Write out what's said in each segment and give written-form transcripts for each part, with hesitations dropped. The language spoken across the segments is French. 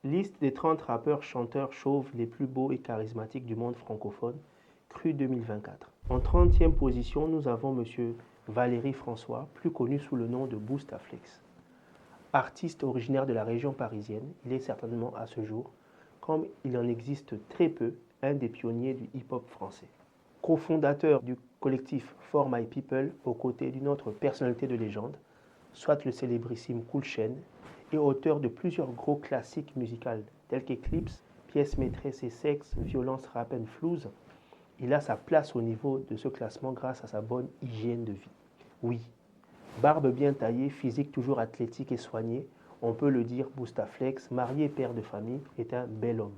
Liste des 30 rappeurs chanteurs chauves les plus beaux et charismatiques du monde francophone, Cru 2024. En 30e position, nous avons M. Valérie François, plus connu sous le nom de Boustaflex. Artiste originaire de la région parisienne, il est certainement à ce jour, comme il en existe très peu, un des pionniers du hip-hop français. Cofondateur du collectif For My People aux côtés d'une autre personnalité de légende, soit le célébrissime Cool Chain, et auteur de plusieurs gros classiques musicaux tels qu'Eclipse, Pièces maîtresses et Sexe, Violence, Rap and Flouze, il a sa place au niveau de ce classement grâce à sa bonne hygiène de vie. Oui, barbe bien taillée, physique toujours athlétique et soigné, on peut le dire, Boustaflex, marié et père de famille, est un bel homme.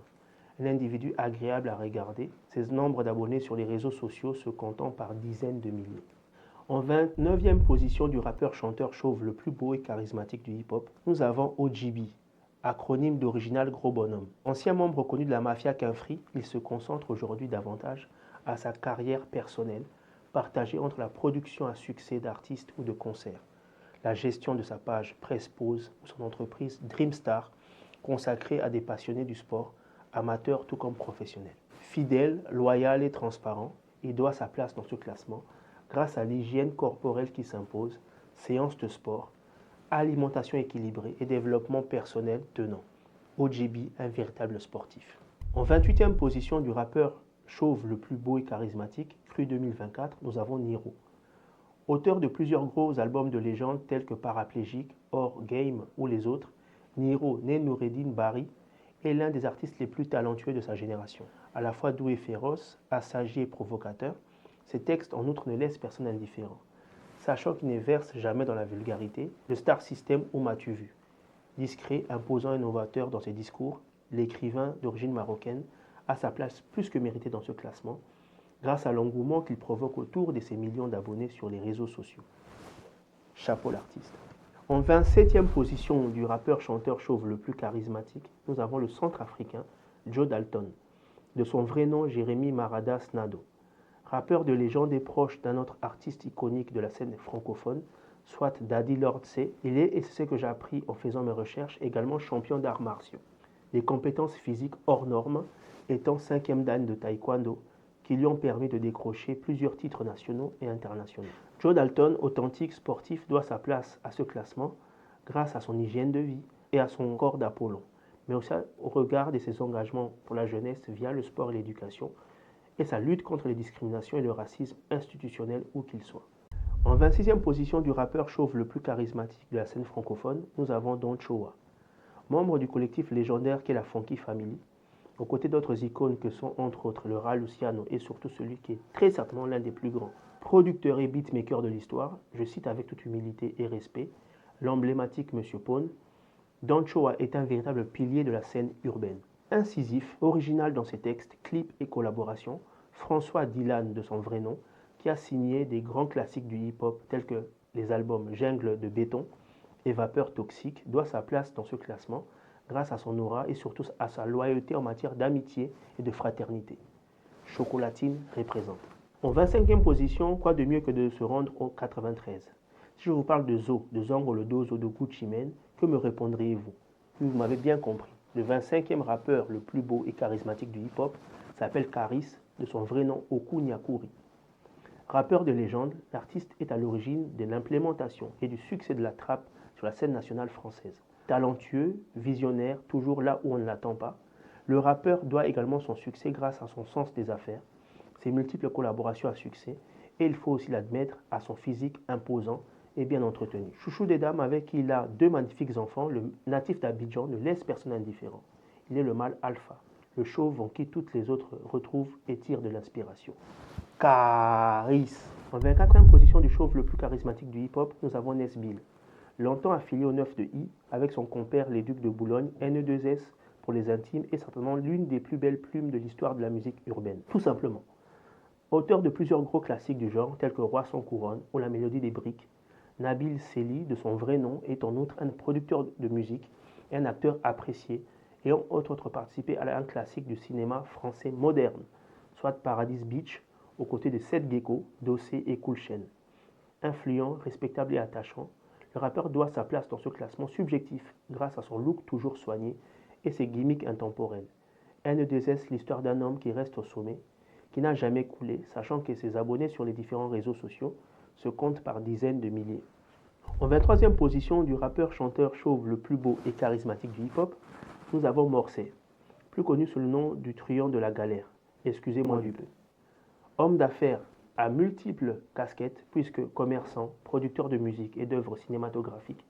Un individu agréable à regarder, ses nombres d'abonnés sur les réseaux sociaux se comptant par dizaines de milliers. En 29e position du rappeur-chanteur chauve le plus beau et charismatique du hip-hop, nous avons OGB, acronyme d'Original Gros Bonhomme. Ancien membre connu de la mafia Quinfri, il se concentre aujourd'hui davantage à sa carrière personnelle, partagée entre la production à succès d'artistes ou de concerts, la gestion de sa page Presse Pause ou son entreprise Dreamstar, consacrée à des passionnés du sport, amateurs tout comme professionnels. Fidèle, loyal et transparent, il doit sa place dans ce classement grâce à l'hygiène corporelle qui s'impose, séances de sport, alimentation équilibrée et développement personnel tenant. OGB, un véritable sportif. En 28e position du rappeur chauve le plus beau et charismatique, Cru 2024, nous avons Niro. Auteur de plusieurs gros albums de légende tels que Paraplégique, Or Game ou les autres, Niro, né Noureddin Bari, est l'un des artistes les plus talentueux de sa génération. À la fois doux et féroce, assagi et provocateur, ses textes en outre ne laissent personne indifférent. Sachant qu'il ne verse jamais dans la vulgarité, le star system où m'as-tu vu? Discret, imposant et novateur dans ses discours, l'écrivain d'origine marocaine a sa place plus que méritée dans ce classement, grâce à l'engouement qu'il provoque autour de ses millions d'abonnés sur les réseaux sociaux. Chapeau l'artiste. En 27e position du rappeur-chanteur chauve le plus charismatique, nous avons le centrafricain Joe Dalton, de son vrai nom Jérémy Maradas Nado. Rappeur de légende et proche d'un autre artiste iconique de la scène francophone, soit Daddy Lord C, il est, et c'est ce que j'ai appris en faisant mes recherches, également champion d'arts martiaux. Les compétences physiques hors normes étant 5e dan de taekwondo, qui lui ont permis de décrocher plusieurs titres nationaux et internationaux. Joe Dalton, authentique sportif, doit sa place à ce classement grâce à son hygiène de vie et à son corps d'Apollon, mais aussi au regard de ses engagements pour la jeunesse via le sport et l'éducation, et sa lutte contre les discriminations et le racisme institutionnel où qu'il soit. En 26e position du rappeur chauve le plus charismatique de la scène francophone, nous avons Don Choa. Membre du collectif légendaire qu'est la Funky Family, aux côtés d'autres icônes que sont entre autres le Ra Luciano et surtout celui qui est très certainement l'un des plus grands producteurs et beatmakers de l'histoire, je cite avec toute humilité et respect, l'emblématique Monsieur Pone, Don Choa est un véritable pilier de la scène urbaine. Incisif, original dans ses textes, clips et collaborations, François Dylan de son vrai nom, qui a signé des grands classiques du hip-hop tels que les albums Jungle de béton et Vapeur toxique, doit sa place dans ce classement grâce à son aura et surtout à sa loyauté en matière d'amitié et de fraternité. Chocolatine représente. En 25e position, quoi de mieux que de se rendre au 93? Si je vous parle de Zo, de Zongo le Dozo de Gucci Mane, que me répondriez-vous? Vous m'avez bien compris. Le 25e rappeur le plus beau et charismatique du hip-hop s'appelle Karis, de son vrai nom Oku Nyakuri. Rappeur de légende, l'artiste est à l'origine de l'implémentation et du succès de la trappe sur la scène nationale française. Talentueux, visionnaire, toujours là où on ne l'attend pas, le rappeur doit également son succès grâce à son sens des affaires, ses multiples collaborations à succès, et il faut aussi l'admettre, à son physique imposant et bien entretenu. Chouchou des dames avec qui il a deux magnifiques enfants, le natif d'Abidjan ne laisse personne indifférent. Il est le mâle alpha, le chauve en qui toutes les autres retrouvent et tirent de l'inspiration. Caris. En 24e position du chauve le plus charismatique du hip-hop, nous avons Nesbill. Longtemps affilié au 9 de I, avec son compère les Ducs de Boulogne, N2S pour les intimes est certainement l'une des plus belles plumes de l'histoire de la musique urbaine. Tout simplement. Auteur de plusieurs gros classiques du genre, tels que Roi sans couronne ou La Mélodie des briques, Nabil Sely, de son vrai nom, est en outre un producteur de musique et un acteur apprécié, ayant entre autres participé à un classique du cinéma français moderne, soit Paradise Beach, aux côtés de Seth Gecko, Dossé et Cool Chain. Influent, respectable et attachant, le rappeur doit sa place dans ce classement subjectif grâce à son look toujours soigné et ses gimmicks intemporels. N2S, l'histoire d'un homme qui reste au sommet, qui n'a jamais coulé, sachant que ses abonnés sur les différents réseaux sociaux se comptent par dizaines de milliers. En 23e position du rappeur-chanteur chauve le plus beau et charismatique du hip-hop, nous avons Morcey, plus connu sous le nom du truand de la galère. Excusez-moi du peu. Homme d'affaires à multiples casquettes, puisque commerçant, producteur de musique et d'œuvres cinématographiques,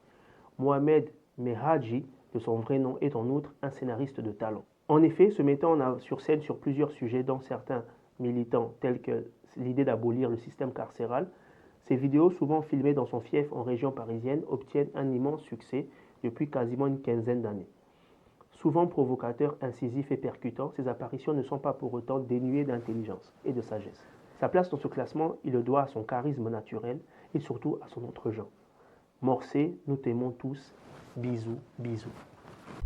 Mohamed Mehaji, de son vrai nom, est en outre un scénariste de talent. En effet, se mettant sur scène sur plusieurs sujets, dont certains militants tels que l'idée d'abolir le système carcéral, ses vidéos, souvent filmées dans son fief en région parisienne, obtiennent un immense succès depuis quasiment une quinzaine d'années. Souvent provocateurs, incisifs et percutants, ses apparitions ne sont pas pour autant dénuées d'intelligence et de sagesse. Sa place dans ce classement, il le doit à son charisme naturel et surtout à son entre-gens. Morcey, nous t'aimons tous, bisous, bisous.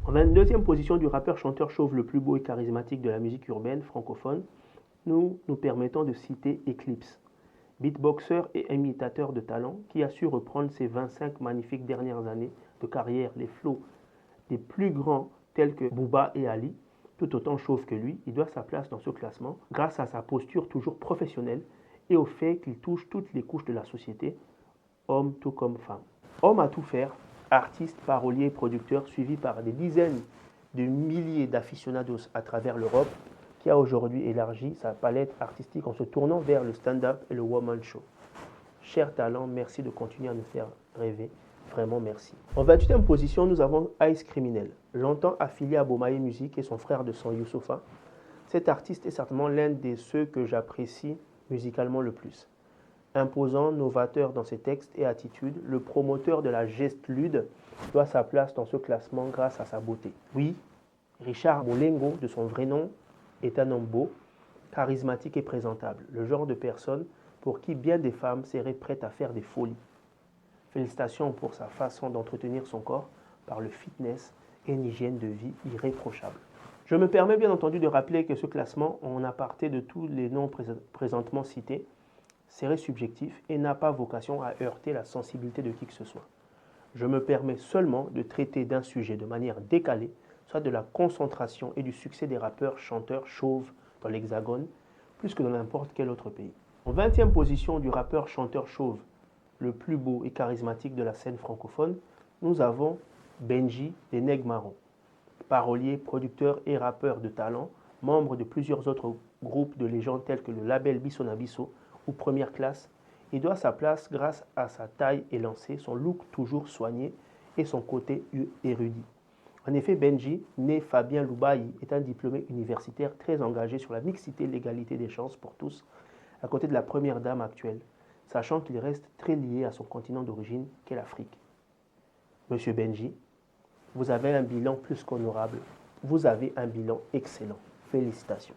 En 22e position du rappeur-chanteur chauve le plus beau et charismatique de la musique urbaine francophone, nous permettons de citer Eclipse, beatboxer et imitateur de talent qui a su reprendre ses 25 magnifiques dernières années de carrière, les flots des plus grands tels que Booba et Ali, tout autant chauve que lui. Il doit sa place dans ce classement grâce à sa posture toujours professionnelle et au fait qu'il touche toutes les couches de la société, hommes tout comme femmes. Homme à tout faire, artiste, parolier, producteur, suivi par des dizaines de milliers d'aficionados à travers l'Europe, qui a aujourd'hui élargi sa palette artistique en se tournant vers le stand-up et le one-man show. Cher talent, merci de continuer à nous faire rêver. Vraiment merci. En 28e position, nous avons Ice Criminel, longtemps affilié à Bomaye Music et son frère de sang Youssoupha. Cet artiste est certainement l'un de ceux que j'apprécie musicalement le plus. Imposant, novateur dans ses textes et attitudes, le promoteur de la geste-lude doit sa place dans ce classement grâce à sa beauté. Oui, Richard Molengo, de son vrai nom, est un homme beau, charismatique et présentable, le genre de personne pour qui bien des femmes seraient prêtes à faire des folies. Félicitations pour sa façon d'entretenir son corps par le fitness et une hygiène de vie irréprochable. Je me permets bien entendu de rappeler que ce classement, en aparté de tous les noms présentement cités, serait subjectif et n'a pas vocation à heurter la sensibilité de qui que ce soit. Je me permets seulement de traiter d'un sujet de manière décalée, soit de la concentration et du succès des rappeurs chanteurs chauves dans l'Hexagone, plus que dans n'importe quel autre pays. En 20e position du rappeur chanteur chauve le plus beau et charismatique de la scène francophone, nous avons Benji des Nègres Marrons, parolier, producteur et rappeur de talent, membre de plusieurs autres groupes de légendes tels que le label Bissonabisso ou Première Classe. Il doit sa place grâce à sa taille élancée, son look toujours soigné et son côté érudit. En effet, Benji, né Fabien Loubaï, est un diplômé universitaire très engagé sur la mixité et l'égalité des chances pour tous, à côté de la première dame actuelle, sachant qu'il reste très lié à son continent d'origine qu'est l'Afrique. Monsieur Benji, vous avez un bilan plus qu'honorable. Vous avez un bilan excellent. Félicitations.